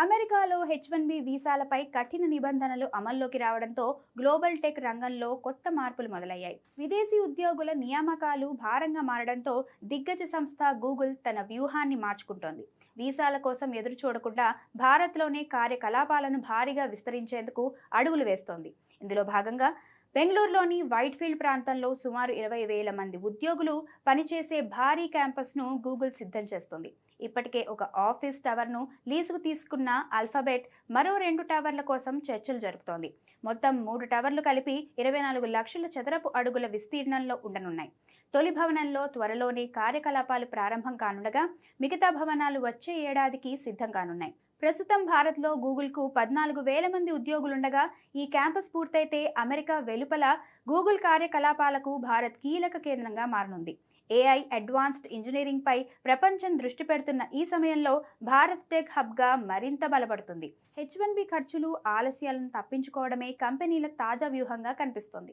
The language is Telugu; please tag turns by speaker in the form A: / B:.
A: అమెరికాలో హెచ్-1బి వీసాలపై కఠిన నిబంధనలు అమల్లోకి రావడంతో గ్లోబల్ టెక్ రంగంలో కొత్త మార్పులు మొదలయ్యాయి. విదేశీ ఉద్యోగుల నియామకాలు భారంగా మారడంతో దిగ్గజ సంస్థ గూగుల్ తన వ్యూహాన్ని మార్చుకుంటోంది. వీసాల కోసం ఎదురు చూడకుండా భారత్లోనే కార్యకలాపాలను భారీగా విస్తరించేందుకు అడుగులు వేస్తోంది. ఇందులో భాగంగా బెంగళూరులోని వైట్ఫీల్డ్ ప్రాంతంలో సుమారు 20,000 మంది ఉద్యోగులు పనిచేసే భారీ క్యాంపస్ను గూగుల్ సిద్ధం చేస్తుంది. ఇప్పటికే ఒక ఆఫీస్ టవర్ను లీజుకు తీసుకున్న అల్ఫాబెట్ మరో 2 టవర్ల కోసం చర్చలు జరుపుతోంది. మొత్తం 3 టవర్లు కలిపి 24 లక్షల చదరపు అడుగుల విస్తీర్ణంలో ఉండనున్నాయి. తొలి భవనంలో త్వరలోనే కార్యకలాపాలు ప్రారంభం కానుండగా మిగతా భవనాలు వచ్చే ఏడాదికి సిద్ధం కానున్నాయి. ప్రస్తుతం భారత్లో గూగుల్కు 14,000 మంది ఉద్యోగులుండగా ఈ క్యాంపస్ పూర్తయితే అమెరికా వెలుపల గూగుల్ కార్యకలాపాలకు భారత్ కీలక కేంద్రంగా మారనుంది. ఏఐ, అడ్వాన్స్డ్ ఇంజనీరింగ్ పై ప్రపంచం దృష్టి పెడుతున్న ఈ సమయంలో భారత్ టెక్ హబ్గా మరింత బలపడుతుంది. హెచ్-1బి ఖర్చులు, ఆలస్యాలను తప్పించుకోవడమే కంపెనీల తాజా వ్యూహంగా కనిపిస్తోంది.